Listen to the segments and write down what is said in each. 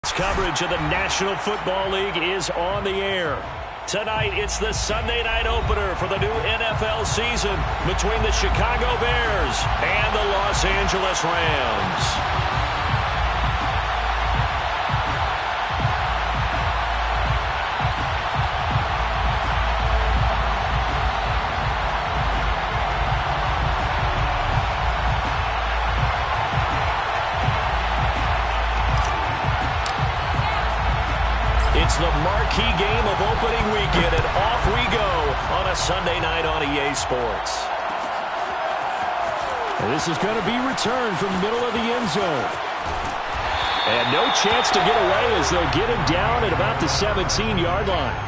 Coverage of the National Football League is on the air. Tonight, it's the Sunday night opener for the new NFL season between the Chicago Bears and the Los Angeles Rams. It's the marquee game of opening weekend, and off we go on a Sunday night on EA Sports. And this is going to be returned from the middle of the end zone. And no chance to get away as they'll get him down at about the 17-yard line.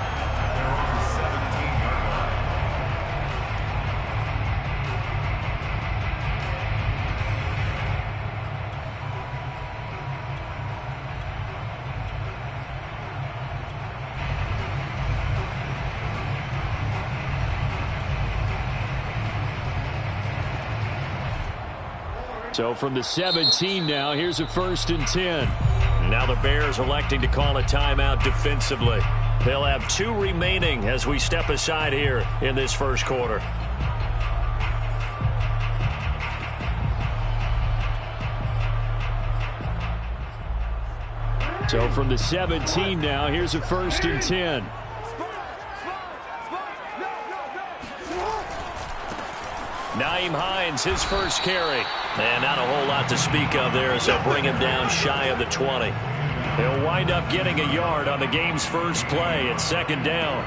So from the 17 now, here's a 1st and 10. Now the Bears electing to call a timeout defensively. They'll have 2 remaining as we step aside here in this first quarter. So from the 17 now, here's a 1st and 10. Nyheim Hines, his first carry. And not a whole lot to speak of there as they'll bring him down shy of the 20. He'll wind up getting a yard on the game's first play at 2nd down.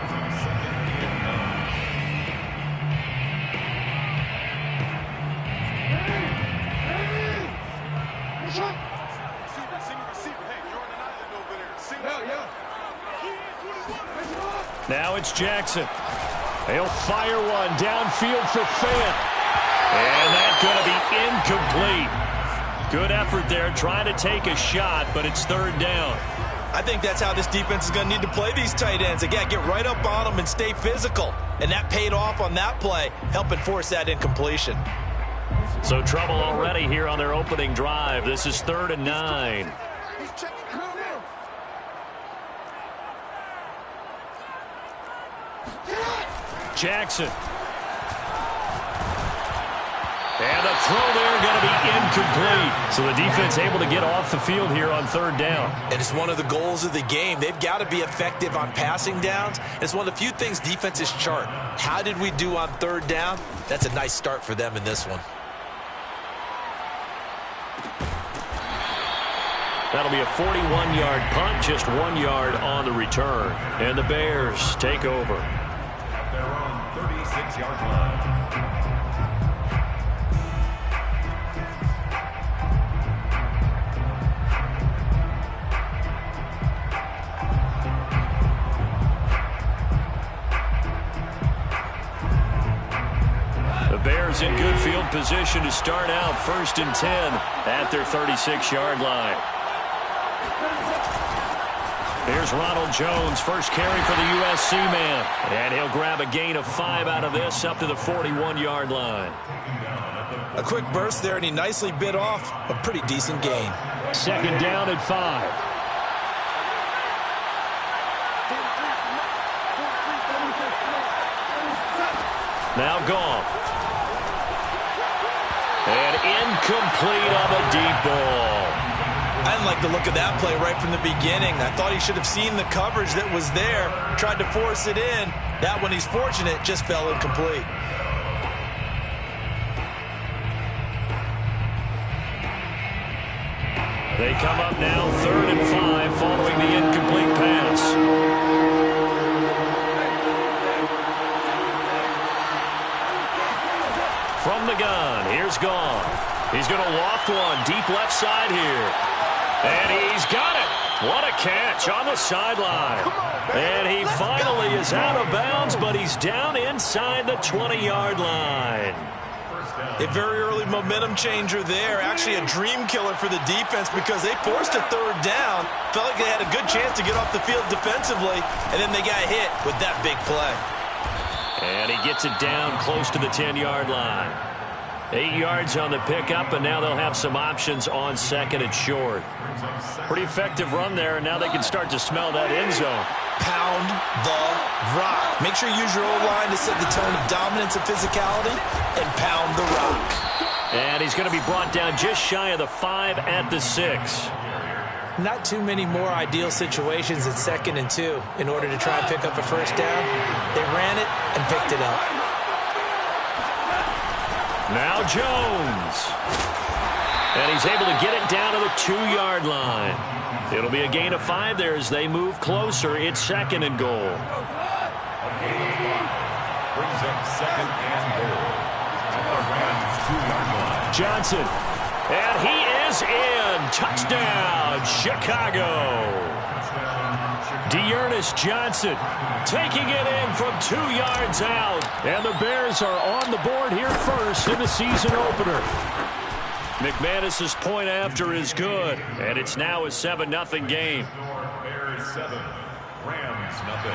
Now it's Jackson. He'll fire one downfield for Fant. And that's going to be incomplete. Good effort there trying to take a shot, but it's 3rd down. I think that's how this defense is going to need to play these tight ends. Again, get right up on them and stay physical. And that paid off on that play, helping force that incompletion. So trouble already here on their opening drive. This is 3rd and 9. Jackson. And the throw there going to be incomplete. So the defense able to get off the field here on 3rd down. And it's one of the goals of the game. They've got to be effective on passing downs. It's one of the few things defenses chart. How did we do on 3rd down? That's a nice start for them in this one. That'll be a 41-yard punt, just 1 yard on the return. And the Bears take over. At their own 36-yard line. Bears in good field position to start out 1st and 10 at their 36-yard line. Here's Ronald Jones, first carry for the USC man. And he'll grab a gain of 5 out of this up to the 41-yard line. A quick burst there, and he nicely bit off a pretty decent gain. 2nd down and 5. Now Goff. And incomplete on the deep ball. I didn't like the look of that play right from the beginning. I thought he should have seen the coverage that was there, tried to force it in. That one, he's fortunate, just fell incomplete. They come up now 3rd and 5 following the incomplete pass. From the gun, here's Goff. He's going to loft one deep left side here. And he's got it. What a catch on the sideline. And he finally is out of bounds, but he's down inside the 20-yard line. A very early momentum changer there. Actually a dream killer for the defense because they forced a 3rd down. Felt like they had a good chance to get off the field defensively, and then they got hit with that big play. And he gets it down close to the 10-yard line. 8 yards on the pickup, and now they'll have some options on second and short. Pretty effective run there, and now they can start to smell that end zone. Pound the rock. Make sure you use your O-line to set the tone of dominance and physicality, and pound the rock. And he's going to be brought down just shy of the 5 at the 6. Not too many more ideal situations at 2nd and 2 in order to try and pick up a first down. They ran it and picked it up. Now Jones. And he's able to get it down to the 2-yard line. It'll be a gain of 5 there as they move closer. It's 2nd and goal. Brings up 2nd and goal. Rams 2-yard line. Johnson. And he is in. Touchdown, Chicago. Dearness Johnson taking it in from 2 yards out. And the Bears are on the board here first in the season opener. McManus's point after is good. And it's now a 7-0 game. Bears 7, Rams 0.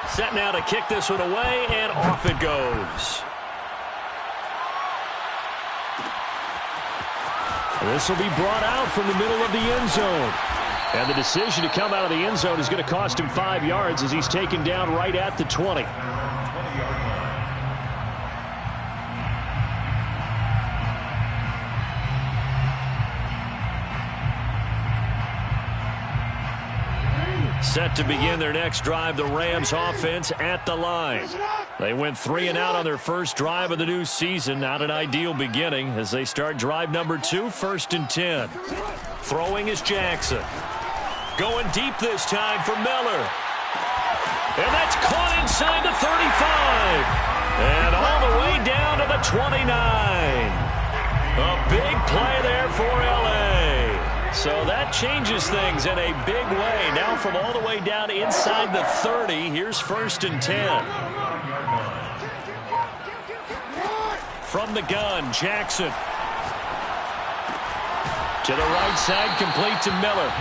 Set now to kick this one away, and off it goes. This will be brought out from the middle of the end zone. And the decision to come out of the end zone is going to cost him 5 yards as he's taken down right at the 20. 20-yard line. Set to begin their next drive, the Rams offense at the line. They went 3 and out on their first drive of the new season. Not an ideal beginning as they start drive number 2, 1st and 10. Throwing is Jackson. Going deep this time for Miller. And that's caught inside the 35. And all the way down to the 29. A big play there for L.A. So that changes things in a big way. Now from all the way down inside the 30, here's 1st and 10. From the gun, Jackson. To the right side, complete to Miller.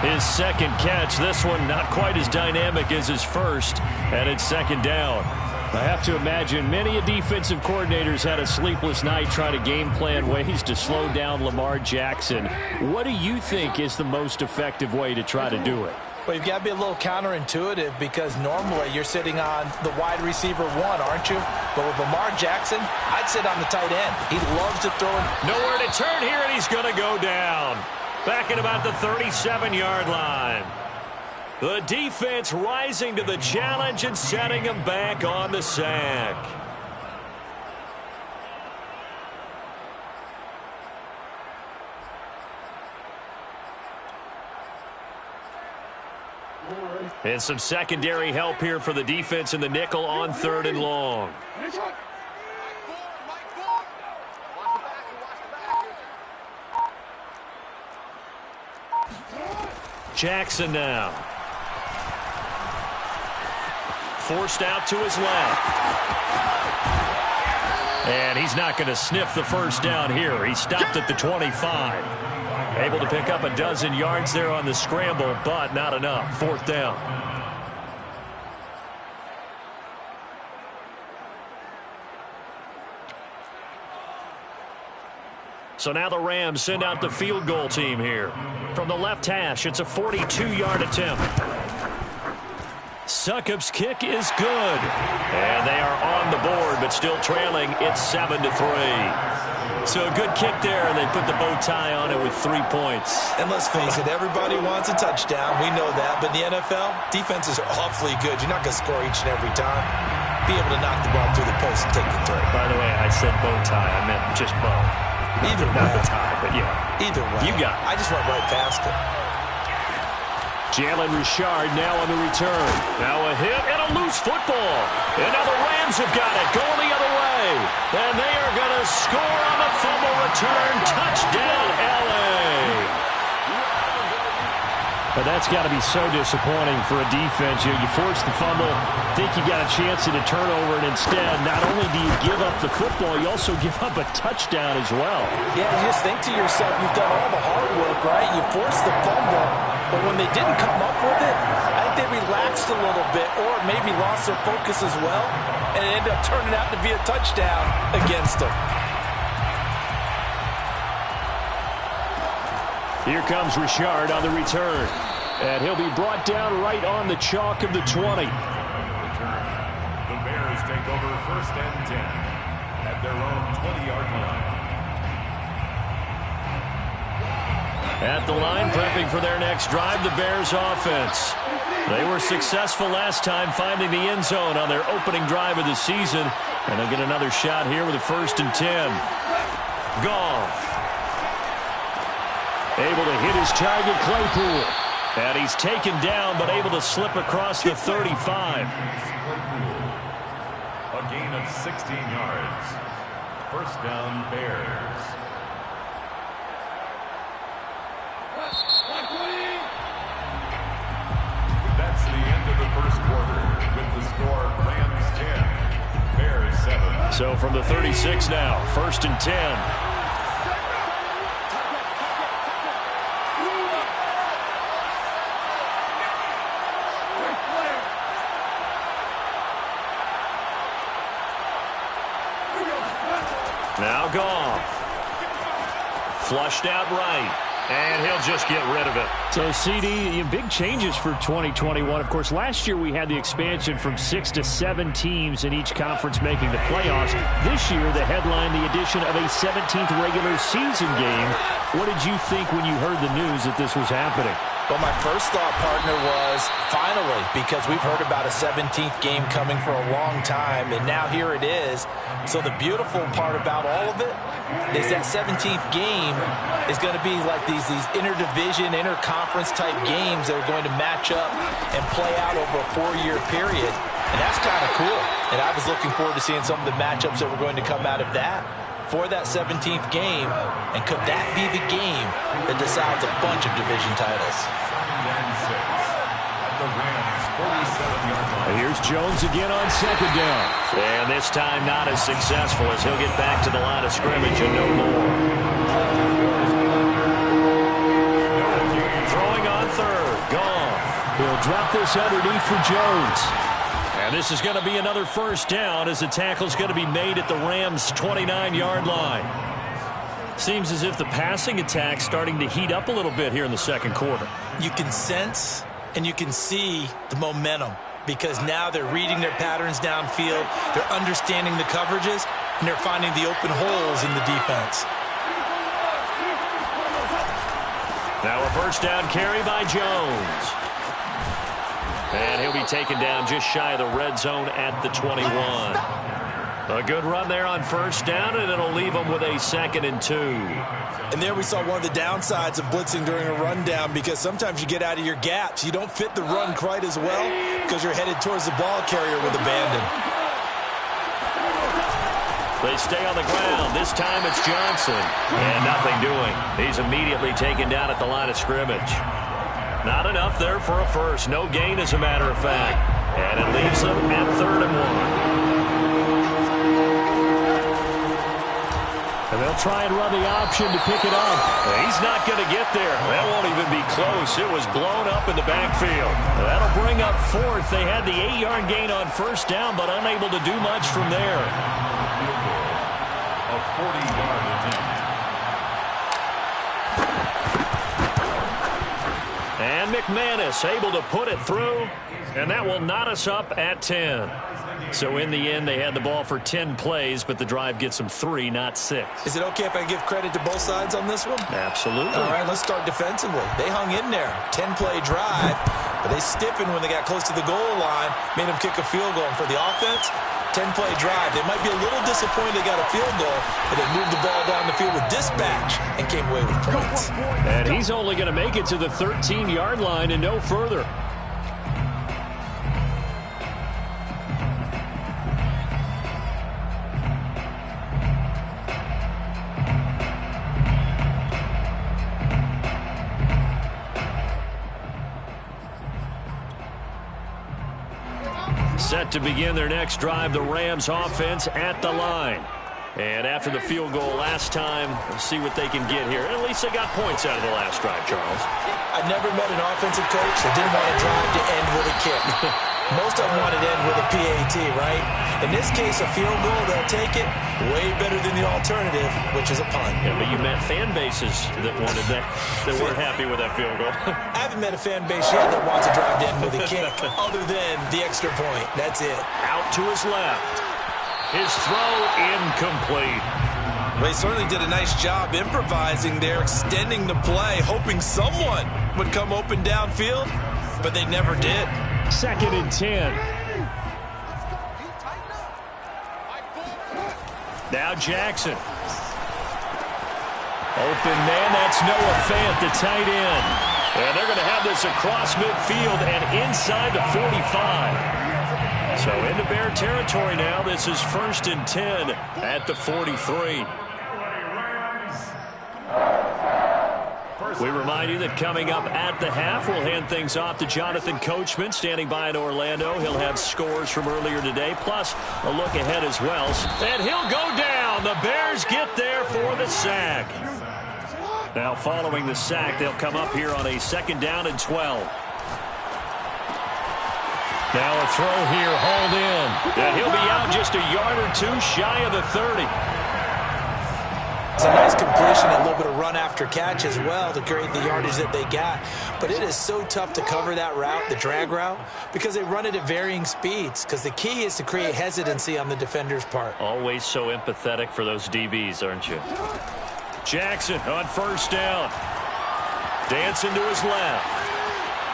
His second catch. This one not quite as dynamic as his first, and it's 2nd down. I have to imagine many a defensive coordinators had a sleepless night trying to game plan ways to slow down Lamar Jackson. What do you think is the most effective way to try to do it? Well, you've got to be a little counterintuitive because normally you're sitting on the wide receiver 1, aren't you? But with Lamar Jackson, I'd sit on the tight end. He loves to throw. Nowhere to turn here, and he's going to go down. Back at about the 37-yard line. The defense rising to the challenge and setting him back on the sack. And some secondary help here for the defense in the nickel on 3rd and long. Jackson now. Forced out to his left. And he's not going to sniff the first down here. He stopped at the 25. Able to pick up a dozen yards there on the scramble, but not enough. 4th down. So now the Rams send out the field goal team here. From the left hash, it's a 42-yard attempt. Succop's kick is good. And they are on the board, but still trailing. It's 7-3. So a good kick there, and they put the bow tie on it with 3 points. And let's face it, everybody wants a touchdown. We know that. But in the NFL, defenses are awfully good. You're not going to score each and every time. Be able to knock the ball through the post and take the throw. By the way, I said bow tie. I meant just bow. Either way. Not the tie, but yeah. Either way. You got it. I just went right past it. Jalen Richard now on the return. Now a hit and a loose football. And now the Rams have got it going the other way. And they are going to score on the fumble return. Touchdown, L.A. But that's got to be so disappointing for a defense. You force the fumble, think you got a chance at a turnover, and instead, not only do you give up the football, you also give up a touchdown as well. Yeah, you just think to yourself, you've done all the hard work, right? You force the fumble, But when they didn't come up with it, I think they relaxed a little bit or maybe lost their focus as well, and it ended up turning out to be a touchdown against them. Here comes Richard on the return. And he'll be brought down right on the chalk of the 20. Return. The Bears take over 1st and 10 at their own 20-yard line. At the line, prepping for their next drive, the Bears offense. They were successful last time finding the end zone on their opening drive of the season. And they'll get another shot here with a 1st and 10. Goff. Able to hit his target, Claypool. And he's taken down, but able to slip across the 35. A gain of 16 yards. 1st down, Bears. That's the end of the 1st quarter with the score Rams 10, Bears 7. So from the 36 now, 1st and 10. Now Goff. Flushed out right. And he'll just get rid of it. So, CD, big changes for 2021. Of course, last year we had the expansion from 6 to 7 teams in each conference making the playoffs. This year, the headline, the addition of a 17th regular season game. What did you think when you heard the news that this was happening? Well, my first thought, partner, was finally, because we've heard about a 17th game coming for a long time, and now here it is. So the beautiful part about all of it is that 17th game is going to be like these interdivision, interconference type games that are going to match up and play out over a 4-year period. And that's kind of cool. And I was looking forward to seeing some of the matchups that were going to come out of that for that 17th game. And could that be the game that decides a bunch of division titles? And here's Jones again on 2nd down. And this time not as successful as he'll get back to the line of scrimmage and no more. Throwing on 3rd. Gone. He'll drop this underneath for Jones. And this is going to be another 1st down as the tackle's going to be made at the Rams' 29-yard line. Seems as if the passing attack's starting to heat up a little bit here in the 2nd quarter. You can sense and you can see the momentum because now they're reading their patterns downfield, they're understanding the coverages, and they're finding the open holes in the defense. Now a 1st down carry by Jones. And he'll be taken down just shy of the red zone at the 21. A good run there on 1st down, and it'll leave them with a 2nd and 2. And there we saw one of the downsides of blitzing during a rundown because sometimes you get out of your gaps. You don't fit the run quite as well because you're headed towards the ball carrier with abandon. They stay on the ground. This time it's Johnson. And nothing doing. He's immediately taken down at the line of scrimmage. Not enough there for a first. No gain, as a matter of fact. And it leaves them at 3rd and 1. And they'll try and run the option to pick it up. He's not going to get there. That won't even be close. It was blown up in the backfield. That'll bring up 4th. They had the 8-yard gain on 1st down, but unable to do much from there. A 40-yard attempt. And McManus able to put it through, and that will knot us up at 10. So in the end, they had the ball for 10 plays, but the drive gets them 3, not 6. Is it okay if I give credit to both sides on this one? Absolutely. All right, let's start defensively. They hung in there. 10-play drive, but they stiffened when they got close to the goal line, made them kick a field goal. And for the offense, 10-play drive. They might be a little disappointed they got a field goal, but they moved the ball down the field with dispatch and came away with points. And he's only going to make it to the 13-yard line and no further. Set to begin their next drive, the Rams offense at the line. And after the field goal last time, we'll see what they can get here. At least they got points out of the last drive, Charles. I never met an offensive coach that didn't want to drive to end with a kick. Most of them wanted to end with a PAT, right? In this case, a field goal, they'll take it way better than the alternative, which is a punt. Yeah, but you met fan bases that wanted that weren't happy with that field goal. I haven't met a fan base yet that wants to drive to end with a kick other than the extra point. That's it. Out to his left. His throw incomplete. They certainly did a nice job improvising there, extending the play, hoping someone would come open downfield, but they never did. 2nd and 10. Now Jackson. Open man, that's Noah Fant, the tight end. And they're going to have this across midfield and inside the 45. So into Bear territory now. This is 1st and 10 at the 43. We remind you that coming up at the half, we'll hand things off to Jonathan Coachman, standing by in Orlando. He'll have scores from earlier today, plus a look ahead as well. And he'll go down. The Bears get there for the sack. Now, following the sack, they'll come up here on a 2nd down and 12. Now a throw here, hauled in. And he'll be out just a yard or two shy of the 30. It's a nice completion and a little bit of run after catch as well to create the yardage that they got. But it is so tough to cover that route, the drag route, because they run it at varying speeds. Because the key is to create hesitancy on the defender's part. Always so empathetic for those DBs, aren't you? Jackson on 1st down. Dancing to his left.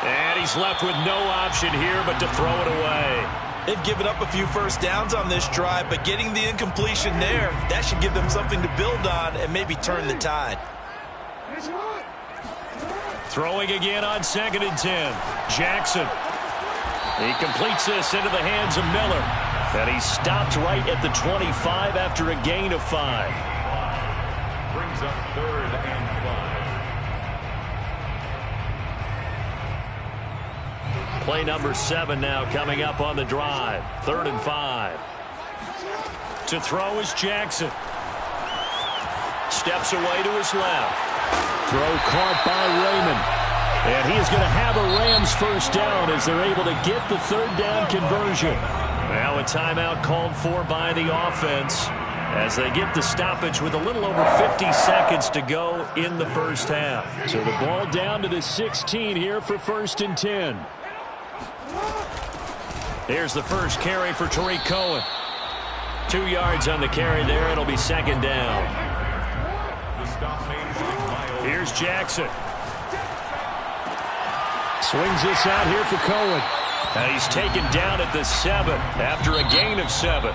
And he's left with no option here but to throw it away. They've given up a few first downs on this drive, but getting the incompletion there, that should give them something to build on and maybe turn the tide. Throwing again on 2nd and 10. Jackson. He completes this into the hands of Miller. And he stopped right at the 25 after a gain of 5. Brings up 3rd and 5. Play number 7 now coming up on the drive. 3rd and 5. To throw is Jackson. Steps away to his left. Throw caught by Raymond. And he is going to have a Rams 1st down as they're able to get the 3rd down conversion. Now a timeout called for by the offense as they get the stoppage with a little over 50 seconds to go in the 1st half. So the ball down to the 16 here for 1st and 10. Here's the first carry for Tariq Cohen. 2 yards on the carry there. It'll be 2nd down. Here's Jackson. Swings this out here for Cohen. And he's taken down at the 7 after a gain of 7.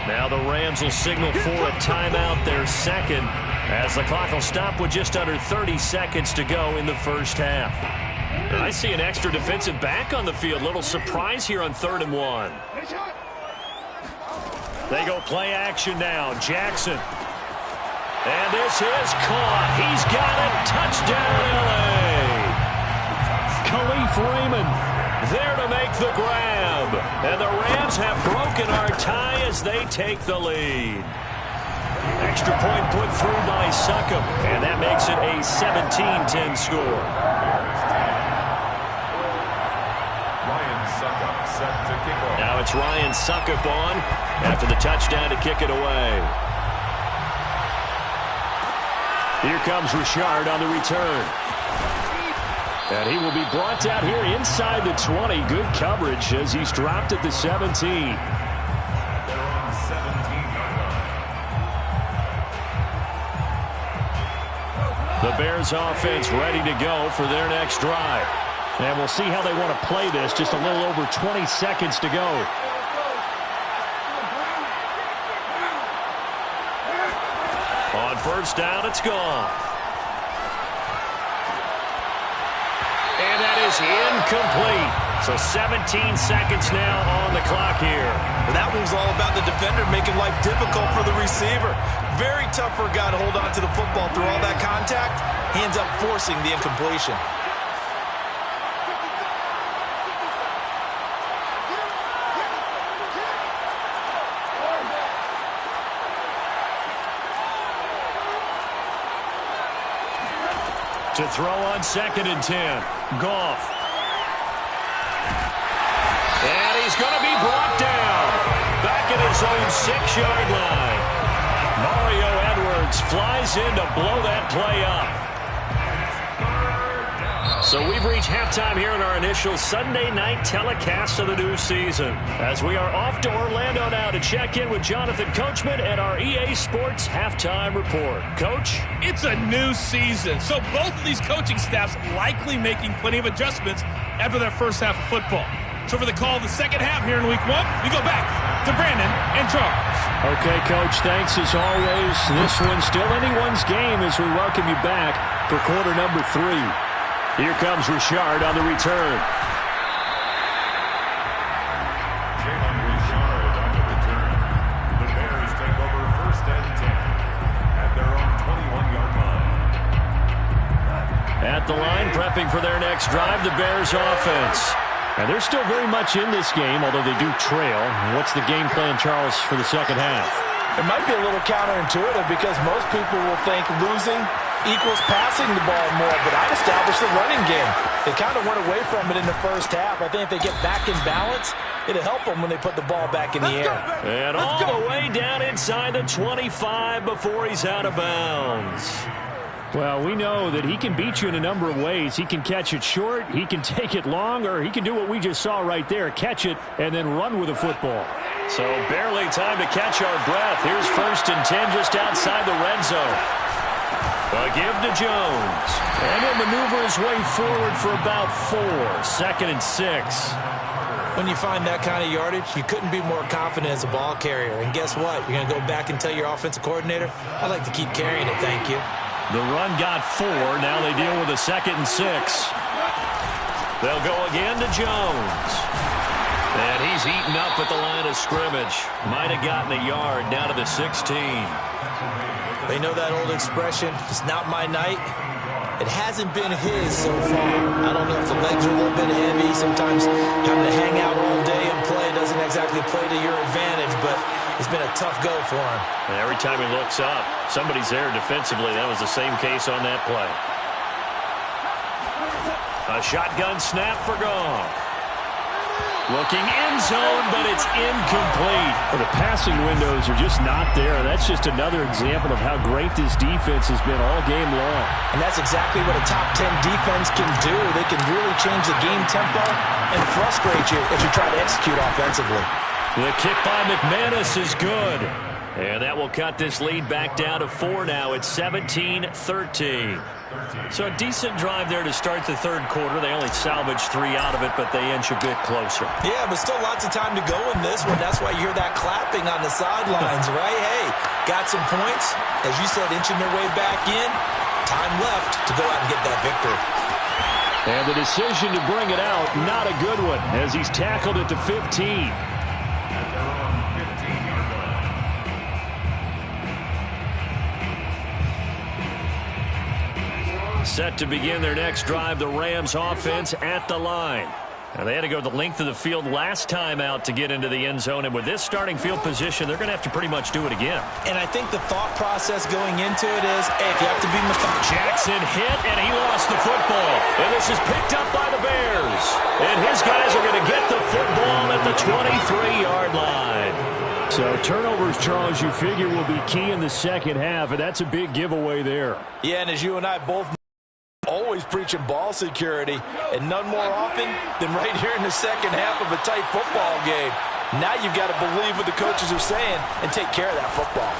Now the Rams will signal for a timeout, their 2nd, as the clock will stop with just under 30 seconds to go in the 1st half. And I see an extra defensive back on the field. Little surprise here on 3rd and 1. They go play action now. Jackson. And this is caught. He's got it. Touchdown, L.A. Khalif Raymond there to make the grab. And the Rams have broken our tie as they take the lead. Extra point put through by Succop. And that makes it a 17-10 score. Now it's Ryan Succop on after the touchdown to kick it away. Here comes Richard on the return. And he will be brought down here inside the 20. Good coverage as he's dropped at the 17. The Bears offense ready to go for their next drive. And we'll see how they want to play this. Just a little over 20 seconds to go. On 1st down, it's gone. And that is incomplete. So 17 seconds now on the clock here. Well, that one's all about the defender making life difficult for the receiver. Very tough for a guy to hold on to the football through all that contact. He ends up forcing the incompletion. To throw on 2nd and 10. Goff. And he's going to be brought down. Back at his own 6-yard line. Mario Edwards flies in to blow that play up. So we've reached halftime here in our initial Sunday night telecast of the new season. As we are off to Orlando now to check in with Jonathan Coachman and our EA Sports Halftime Report. Coach? It's a new season, so both of these coaching staffs likely making plenty of adjustments after their first half of football. So for the call of the second half here in Week 1, we go back to Brandon and Charles. Okay, Coach, thanks as always. This one's still anyone's game as we welcome you back for quarter number 3. Here comes Richard on the return. Jalen Richard on the return. The Bears take over 1st and 10 at their own 21-yard line. At the line, prepping for their next drive, the Bears offense. And they're still very much in this game, although they do trail. What's the game plan, Charles, for the second half? It might be a little counterintuitive because most people will think losing equals passing the ball more, but I'd establish the running game. They kind of went away from it in the first half. I think if they get back in balance, it'll help them when they put the ball back in the air. And all the way down inside the 25 before he's out of bounds. Well, we know that he can beat you in a number of ways. He can catch it short, he can take it long, or he can do what we just saw right there, catch it and then run with the football. So barely time to catch our breath. Here's 1st and 10 just outside the red zone. A give to Jones. And he'll maneuver his way forward for about 4. 2nd and 6. When you find that kind of yardage, you couldn't be more confident as a ball carrier. And guess what? You're going to go back and tell your offensive coordinator, I'd like to keep carrying it, thank you. The run got 4. Now they deal with a 2nd and 6. They'll go again to Jones. And he's eaten up at the line of scrimmage. Might have gotten a yard down to the 16. They know that old expression, it's not my night. It hasn't been his so far. I don't know if the legs are a little bit heavy. Sometimes having to hang out all day and play doesn't exactly play to your advantage, but it's been a tough go for him. And every time he looks up, somebody's there defensively. That was the same case on that play. A shotgun snap for Goff. Looking end zone, but it's incomplete. Well, the passing windows are just not there. That's just another example of how great this defense has been all game long. And that's exactly what a top 10 defense can do. They can really change the game tempo and frustrate you as you try to execute offensively. The kick by McManus is good. And that will cut this lead back down to 4 now. It's 17-13. So a decent drive there to start the third quarter. They only salvaged 3 out of it, but they inch a bit closer. Yeah, but still lots of time to go in this one. That's why you hear that clapping on the sidelines, right? Hey, got some points. As you said, inching their way back in. Time left to go out and get that victory. And the decision to bring it out, not a good one, as he's tackled at the 15. Set to begin their next drive, the Rams offense at the line. Now, they had to go the length of the field last time out to get into the end zone, and with this starting field position, they're going to have to pretty much do it again. And I think the thought process going into it is, hey, if you have to be methodical. Jackson hit, and he lost the football. And this is picked up by the Bears. And his guys are going to get the football at the 23-yard line. So turnovers, Charles, you figure will be key in the second half, and that's a big giveaway there. Yeah, and as you and I both always preaching ball security, and none more often than right here in the second half of a tight football game. Now you've got to believe what the coaches are saying and take care of that football.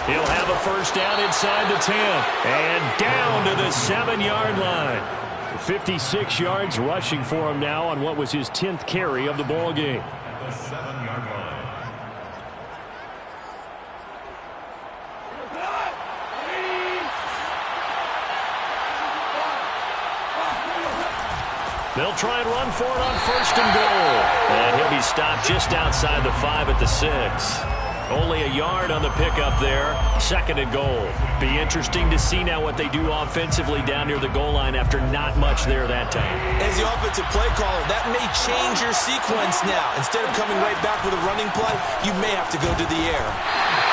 He'll have a first down inside the 10 and down to the 7-yard line. 56 yards rushing for him now on what was his 10th carry of the ball game. The 7-yard line. They'll try and run for it on 1st and goal. And he'll be stopped just outside the 5 at the 6. Only a yard on the pickup there. 2nd and goal. Be interesting to see now what they do offensively down near the goal line after not much there that time. As the offensive play caller, that may change your sequence now. Instead of coming right back with a running play, you may have to go to the air.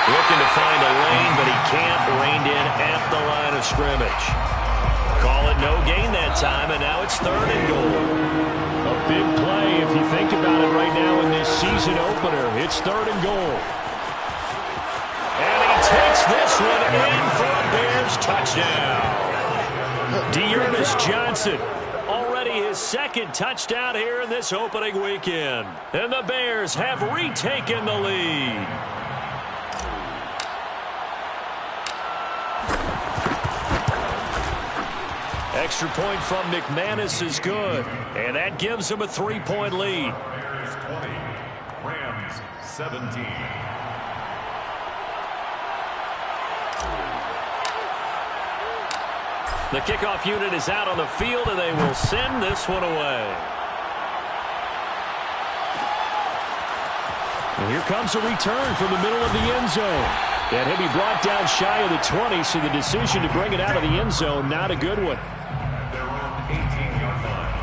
Looking to find a lane, but he can't. Reined in at the line of of scrimmage. Call it no gain that time, and now it's 3rd and goal. A big play if you think about it right now in this season opener. It's 3rd and goal. And he takes this one in for a Bears touchdown. Dearness Johnson, already his 2nd touchdown here in this opening weekend. And the Bears have retaken the lead. Extra point from McManus is good, and that gives him a 3-point lead. Bears 20, Rams 17. The kickoff unit is out on the field, and they will send this one away. And here comes a return from the middle of the end zone. And he'll be brought down shy of the 20, so the decision to bring it out of the end zone, not a good one. Their own 18-yard line.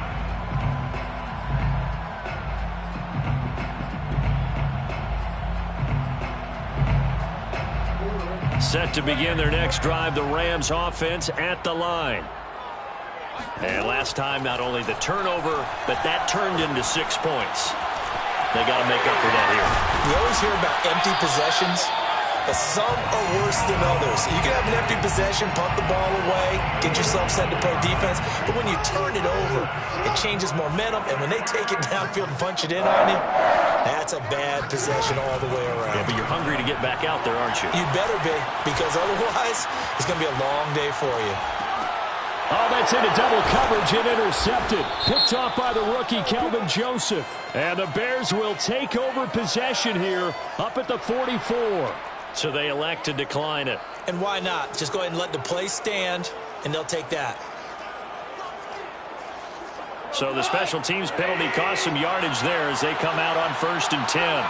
Set to begin their next drive, the Rams offense at the line. And last time, not only the turnover, but that turned into 6 points. They got to make up for that here. You always hear about empty possessions, but some are worse than others. You can have an empty possession, punt the ball away, get yourself set to play defense, but when you turn it over, it changes momentum, and when they take it downfield and punch it in on you, that's a bad possession all the way around. Yeah, but you're hungry to get back out there, aren't you? You better be, because otherwise, it's going to be a long day for you. Oh, that's into double coverage and intercepted. Picked off by the rookie, Kelvin Joseph. And the Bears will take over possession here up at the 44. So they elect to decline it. And why not? Just go ahead and let the play stand, and they'll take that. So the special teams penalty cost some yardage there as they come out on 1st and 10.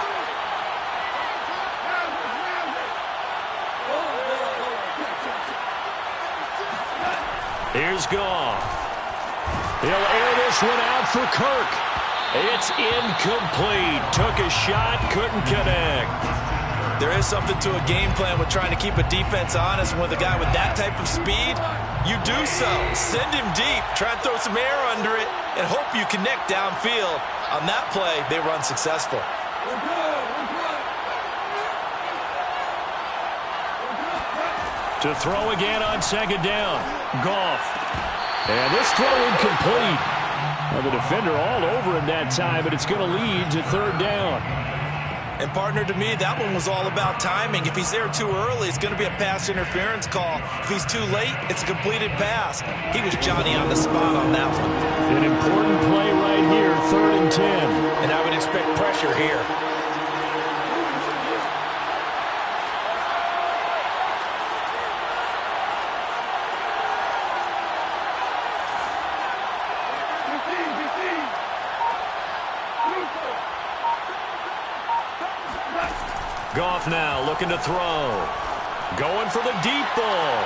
Here's Goff. He'll air this one out for Kirk. It's incomplete. Took a shot, couldn't connect. There is something to a game plan with trying to keep a defense honest. With a guy with that type of speed, you do so. Send him deep, try and throw some air under it, and hope you connect downfield. On that play, they were unsuccessful. To throw again on 2nd down. Goff. And this throw incomplete. Well, the defender all over him that time, but it's going to lead to 3rd down. And, partner, to me, that one was all about timing. If he's there too early, it's going to be a pass interference call. If he's too late, it's a completed pass. He was Johnny on the spot on that one. An important play right here, 3rd and 10. And I would expect pressure here. Goff now looking to throw. Going for the deep ball.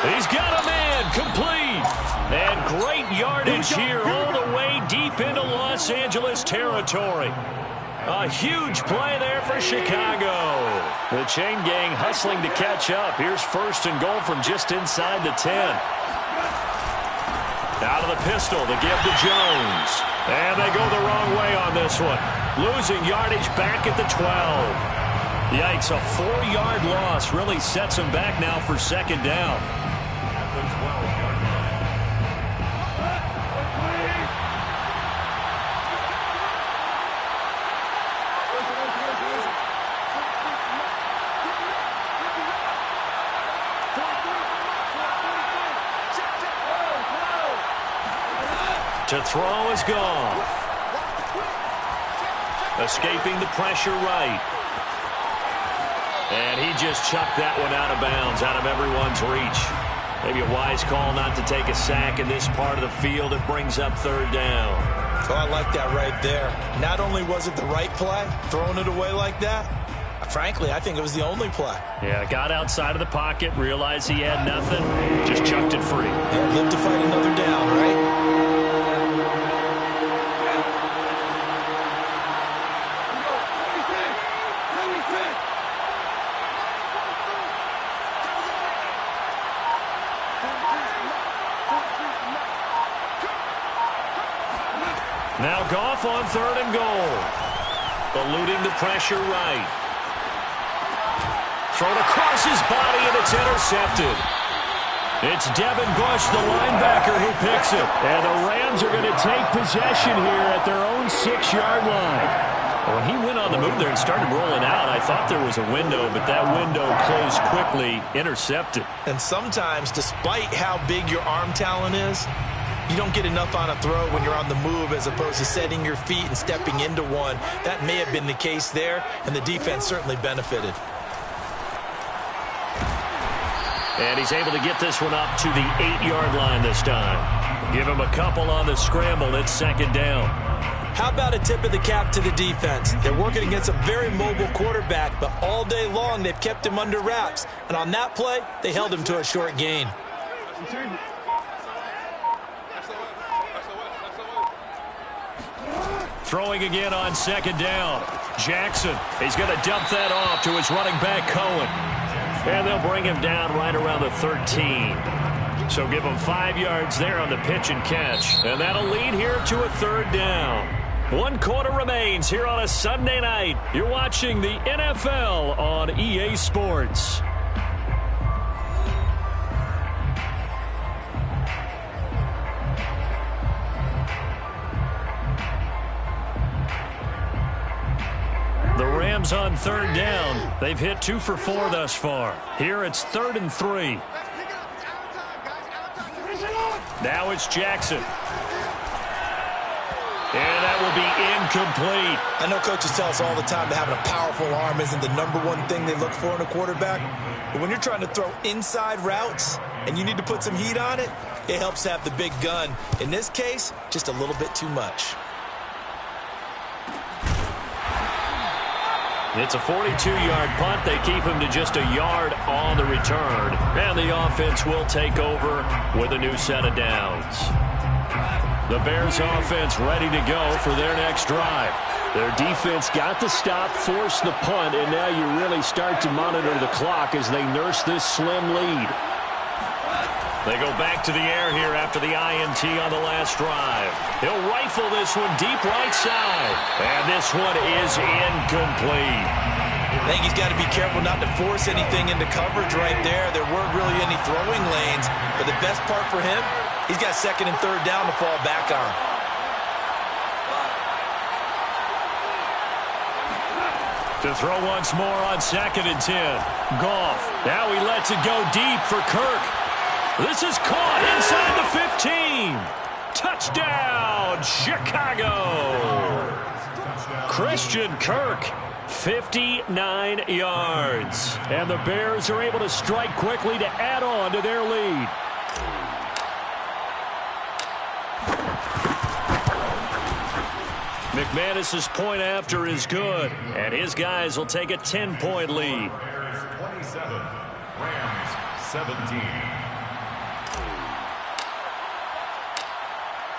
He's got a man, complete. And great yardage here all the way deep into Los Angeles territory. A huge play there for Chicago. The chain gang hustling to catch up. Here's 1st and goal from just inside the 10. Out of the pistol, the give to Jones. And they go the wrong way on this one. Losing yardage back at the 12. Yikes, a 4-yard loss really sets them back now for 2nd down. At the 12-yard line. To throw is Goff. Escaping the pressure right. And he just chucked that one out of bounds, out of everyone's reach. Maybe a wise call not to take a sack in this part of the field. It brings up 3rd down. Oh, I like that right there. Not only was it the right play, throwing it away like that, frankly, I think it was the only play. Yeah, got outside of the pocket, realized he had nothing, just chucked it free. And lived to fight another down, right? Now Goff on 3rd and goal. Eluding the pressure right. Thrown across his body, and it's intercepted. It's Devin Bush, the linebacker, who picks it. And the Rams are going to take possession here at their own 6-yard line. When he went on the move there and started rolling out, I thought there was a window, but that window closed quickly, intercepted. And sometimes, despite how big your arm talent is, you don't get enough on a throw when you're on the move as opposed to setting your feet and stepping into one. That may have been the case there, and the defense certainly benefited. And he's able to get this one up to the 8-yard line this time. Give him a couple on the scramble. It's 2nd down. How about a tip of the cap to the defense? They're working against a very mobile quarterback, but all day long they've kept him under wraps. And on that play, they held him to a short gain. Throwing again on 2nd down. Jackson, he's going to dump that off to his running back, Cohen. And they'll bring him down right around the 13. So give him 5 yards there on the pitch and catch. And that'll lead here to a 3rd down. 1 quarter remains here on a Sunday night. You're watching the NFL on EA Sports. The Rams on 3rd down. They've hit 2 for 4 thus far. Here it's 3rd and 3. Now it's Jackson. And that will be incomplete. I know coaches tell us all the time that having a powerful arm isn't the #1 thing they look for in a quarterback. But when you're trying to throw inside routes and you need to put some heat on it, it helps to have the big gun. In this case, just a little bit too much. It's a 42-yard punt. They keep him to just a yard on the return. And the offense will take over with a new set of downs. The Bears offense ready to go for their next drive. Their defense got the stop, forced the punt, and now you really start to monitor the clock as they nurse this slim lead. They go back to the air here after the INT on the last drive. He'll rifle this one deep right side. And this one is incomplete. I think he's got to be careful not to force anything into coverage right there. There weren't really any throwing lanes. But the best part for him, he's got 2nd and 3rd down to fall back on. To throw once more on 2nd and 10. Goff. Now he lets it go deep for Kirk. This is caught inside the 15. Touchdown, Chicago. Christian Kirk, 59 yards. And the Bears are able to strike quickly to add on to their lead. McManus's point after is good, and his guys will take a 10-point lead. Bears 27, Rams 17.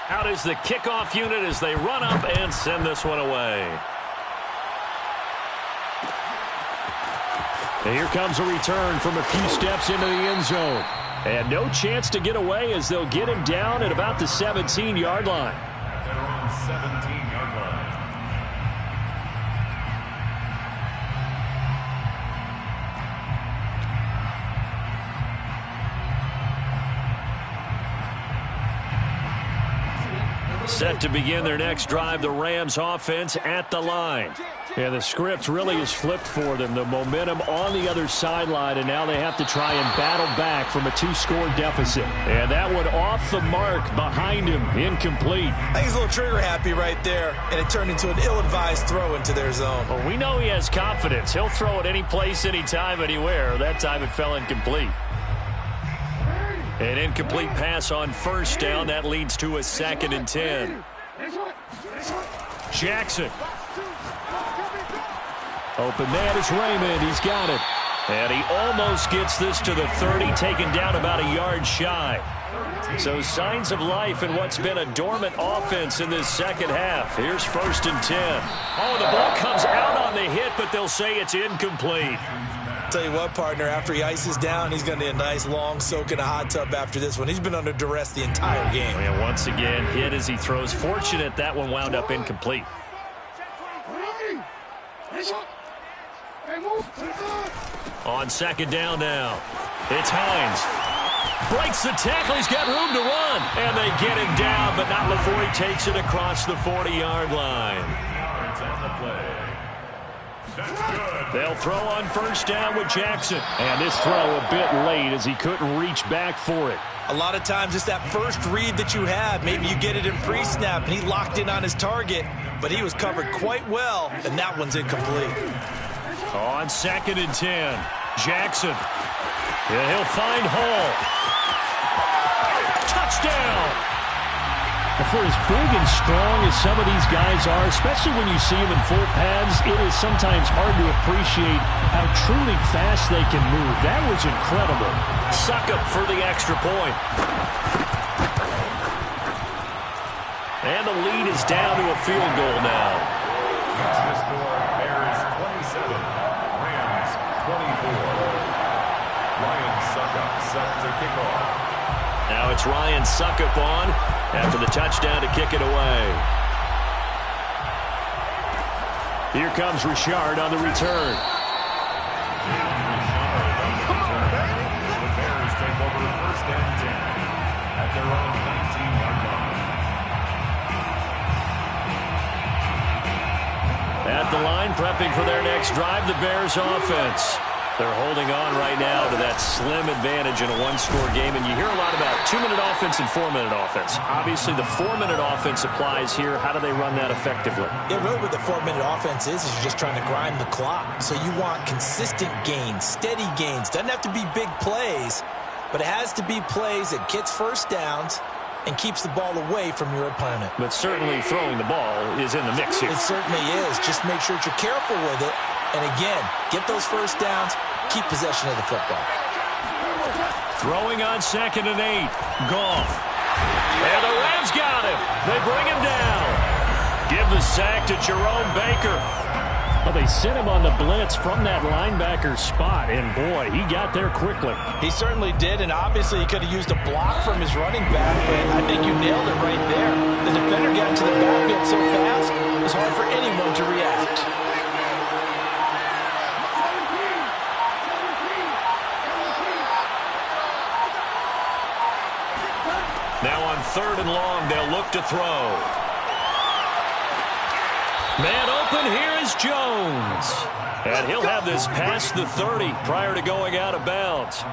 Out is the kickoff unit as they run up and send this one away. And here comes a return from a few steps into the end zone. And no chance to get away as they'll get him down at about the 17-yard line. They're on 17-yard line. Set to begin their next drive, the Rams offense at the line. Yeah, the script really is flipped for them. The momentum on the other sideline, and now they have to try and battle back from a 2-score deficit. And that one off the mark behind him, incomplete. I think he's a little trigger happy right there, and it turned into an ill-advised throw into their zone. Well, we know he has confidence. He'll throw it any place, anytime, anywhere. That time it fell incomplete. An incomplete pass on 1st down. That leads to a 2nd and 10. Jackson. Open man is Raymond. He's got it. And he almost gets this to the 30, taken down about a yard shy. So signs of life in what's been a dormant offense in this second half. Here's 1st and 10. Oh, the ball comes out on the hit, but they'll say it's incomplete. Tell you what, partner, after he ices down, he's going to need a nice long soak in a hot tub after this one. He's been under duress the entire game. And once again, hit as he throws. Fortunate that one wound up incomplete. On second down now, it's Hines. Breaks the tackle. He's got room to run. And they get him down, but not before he takes it across the 40-yard line. They'll throw on first down with Jackson. And this throw a bit late as he couldn't reach back for it. A lot of times it's that first read that you have. Maybe you get it in pre-snap, and he locked in on his target, but he was covered quite well, and that one's incomplete. On second and 10, Jackson. And he'll find Hall. Touchdown! For as big and strong as some of these guys are, especially when you see them in full pads, it is sometimes hard to appreciate how truly fast they can move. That was incredible. Succop for the extra point. And the lead is down to a field goal now. Makes the score Bears 27, Rams 24. Ryan Succop set to kick off. Now it's Ryan Succop on after the touchdown to kick it away. Here comes Richard on the return. The Bears take over first and 10 at their own 19-yard line. At the line, prepping for their next drive, the Bears offense. They're holding on right now to that slim advantage in a one-score game. And you hear a lot about 2-minute offense and 4-minute offense. Obviously, the 4-minute offense applies here. How do they run that effectively? Yeah, really what the 4-minute offense is you're just trying to grind the clock. So you want consistent gains, steady gains. Doesn't have to be big plays, but it has to be plays that gets first downs and keeps the ball away from your opponent. But certainly throwing the ball is in the mix here. It certainly is. Just make sure that you're careful with it. And again, get those first downs, keep possession of the football. Throwing on second and 8. Goff. And the Rams got him. They bring him down. Give the sack to Jerome Baker. Well, they sent him on the blitz from that linebacker spot, and boy, he got there quickly. He certainly did, and obviously he could have used a block from his running back, but I think you nailed it right there. The defender got into the backfield so fast, it was hard for anyone to react. Now on third and long, they'll look to throw. Man open, here is Jones. And he'll have this past the 30 prior to going out of bounds.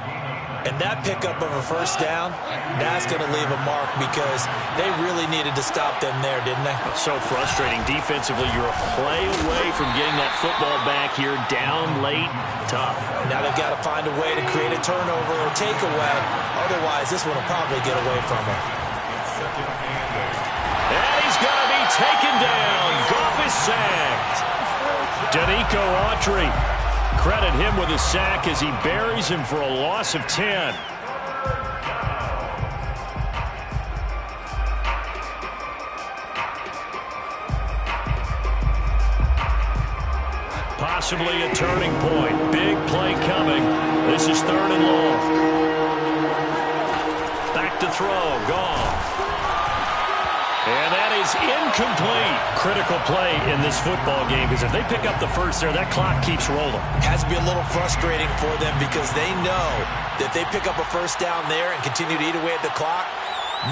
And that pickup of a first down, that's going to leave a mark because they really needed to stop them there, didn't they? So frustrating. Defensively, you're a play away from getting that football back here down late. Tough. Now they've got to find a way to create a turnover or takeaway. Otherwise, this one will probably get away from them. And he's going to be taken down. Goff is sacked. Danico Autry. Credit him with a sack as he buries him for a loss of 10. Possibly a turning point. Big play coming. This is third and long. Back to throw. Goff. And that is incomplete. Critical play in this football game because if they pick up the first there, that clock keeps rolling. Has to be a little frustrating for them because they know that if they pick up a first down there and continue to eat away at the clock,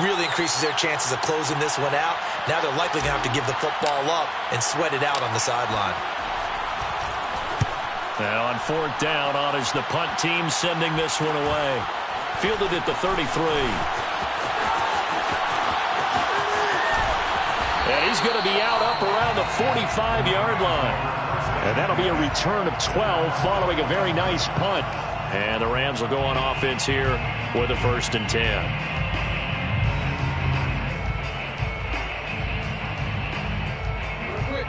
really increases their chances of closing this one out. Now they're likely going to have to give the football up and sweat it out on the sideline. Now on fourth down, honors the punt team sending this one away. Fielded at the 33. And he's going to be out up around the 45-yard line. And that'll be a return of 12 following a very nice punt. And the Rams will go on offense here with a 1st and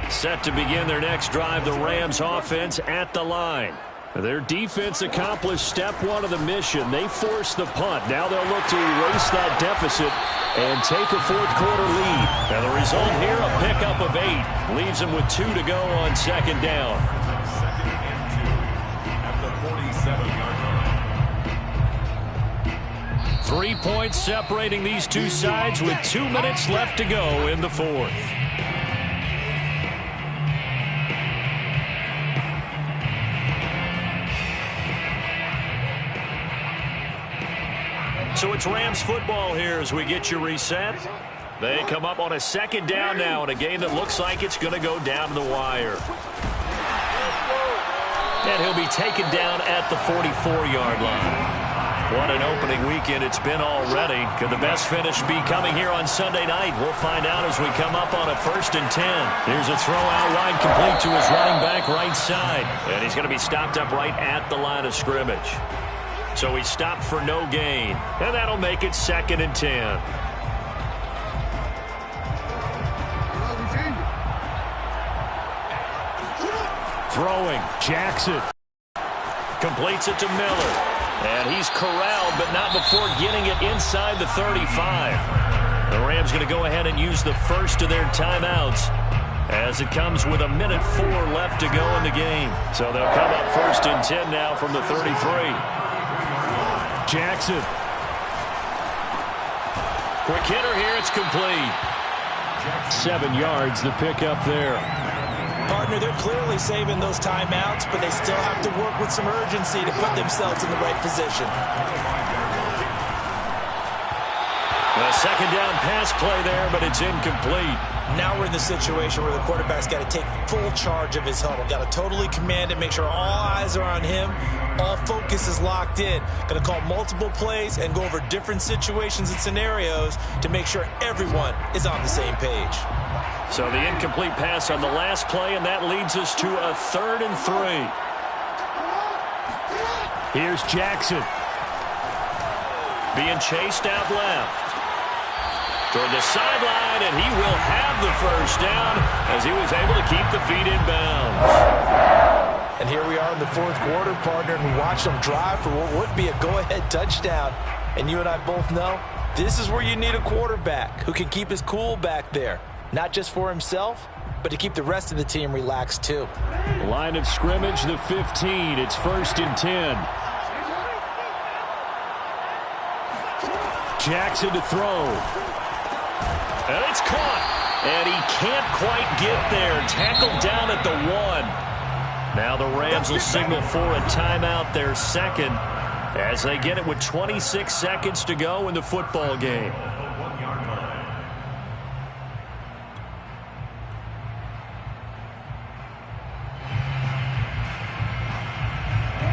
10. Set to begin their next drive, the Rams offense at the line. Their defense accomplished step one of the mission. They forced the punt. Now they'll look to erase that deficit and take a fourth-quarter lead. And the result here, a pickup of 8. Leaves them with 2 to go on second down. Second and 2 at the 46. 3 points separating these two sides with 2 minutes left to go in the fourth. So it's Rams football here as we get you reset. They come up on a second down now in a game that looks like it's going to go down to the wire. And he'll be taken down at the 44-yard line. What an opening weekend it's been already. Could the best finish be coming here on Sunday night? We'll find out as we come up on a 1st and 10. Here's a throw out wide complete to his running back right side. And he's going to be stopped up right at the line of scrimmage. So he stopped for no gain. And that'll make it 2nd and 10. Throwing, Jackson. Completes it to Miller. And he's corralled, but not before getting it inside the 35. The Rams going to go ahead and use the first of their timeouts as it comes with 1:04 left to go in the game. So they'll come up 1st and 10 now from the 33. Jackson. Quick hitter here. It's complete. 7 yards, the pickup there. Partner, they're clearly saving those timeouts, but they still have to work with some urgency to put themselves in the right position. A second down pass play there, but it's incomplete. Now we're in the situation where the quarterback's got to take full charge of his huddle. Got to totally command it, make sure all eyes are on him. All focus is locked in. Going to call multiple plays and go over different situations and scenarios to make sure everyone is on the same page. So the incomplete pass on the last play, and that leads us to a 3rd and 3. Here's Jackson. Being chased out left. Toward the sideline, and he will have the first down as he was able to keep the feet in bounds. And here we are in the 4th quarter, partner, and we watched them drive for what would be a go-ahead touchdown. And you and I both know this is where you need a quarterback who can keep his cool back there. Not just for himself, but to keep the rest of the team relaxed too. Line of scrimmage, the 15. It's 1st and 10. Jackson to throw. And it's caught. And he can't quite get there. Tackled down at the 1. Now the Rams will signal for a timeout, their 2nd, as they get it with 26 seconds to go in the football game.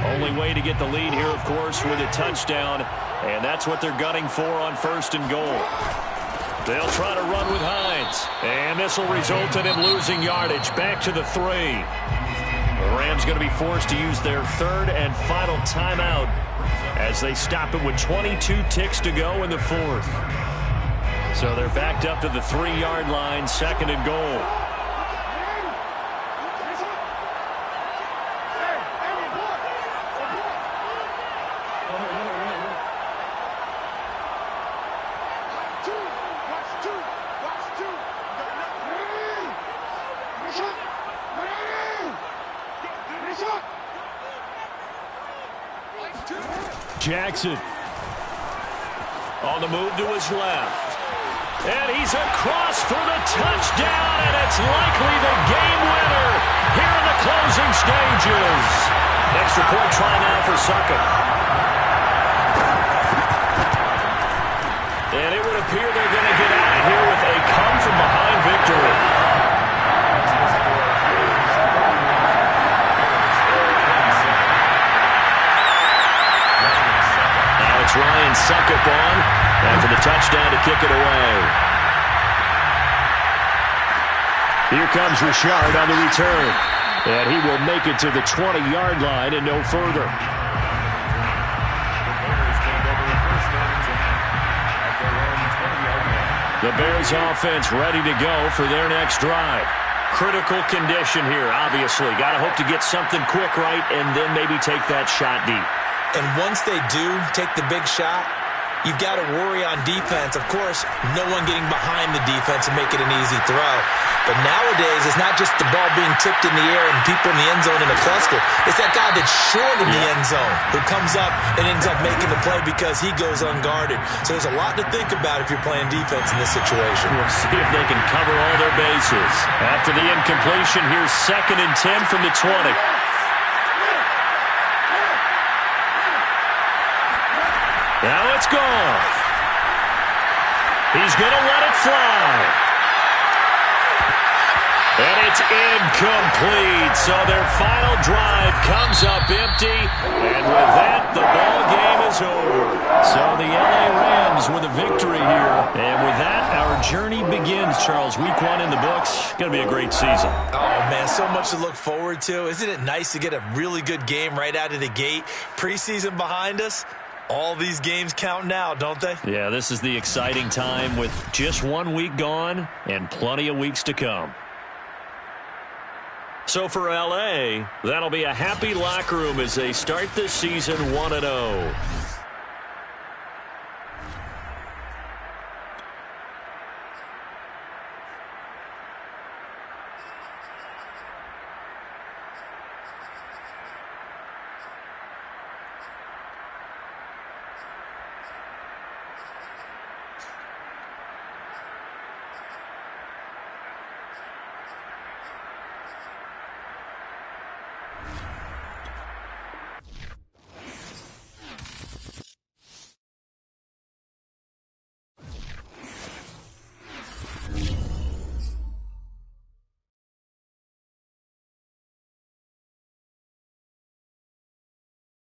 Only way to get the lead here, of course, with a touchdown, and that's what they're gunning for on 1st and goal. They'll try to run with Hines, and this will result in him losing yardage back to the 3. The Rams going to be forced to use their 3rd and final timeout as they stop it with 22 ticks to go in the 4th. So they're backed up to the 3-yard line, 2nd and goal. Jackson on the move to his left. And he's across for the touchdown, and it's likely the game winner here in the closing stages. Extra point try now for Suckup. And it would appear they're going to get out of here with a come-from-behind victory. Ryan Suckup on after the touchdown to kick it away. Here comes Richard on the return. And he will make it to the 20-yard line and no further. The Bears offense ready to go for their next drive. Critical condition here, obviously. Got to hope to get something quick right and then maybe take that shot deep. And once they do take the big shot, you've got to worry on defense. Of course, no one getting behind the defense and making an easy throw. But nowadays, it's not just the ball being tipped in the air and people in the end zone in a cluster. It's that guy that's short in the end zone who comes up and ends up making the play because he goes unguarded. So there's a lot to think about if you're playing defense in this situation. We'll see if they can cover all their bases. After the incompletion, here's 2nd and 10 from the 20. Now it's gone. He's going to let it fly. And it's incomplete. So their final drive comes up empty. And with that, the ball game is over. So the LA Rams with a victory here. And with that, our journey begins, Charles. Week 1 in the books. Going to be a great season. Oh, man, so much to look forward to. Isn't it nice to get a really good game right out of the gate? Preseason behind us. All these games count now, don't they? Yeah, this is the exciting time with just 1 week gone and plenty of weeks to come. So for LA, that'll be a happy locker room as they start this season 1-0.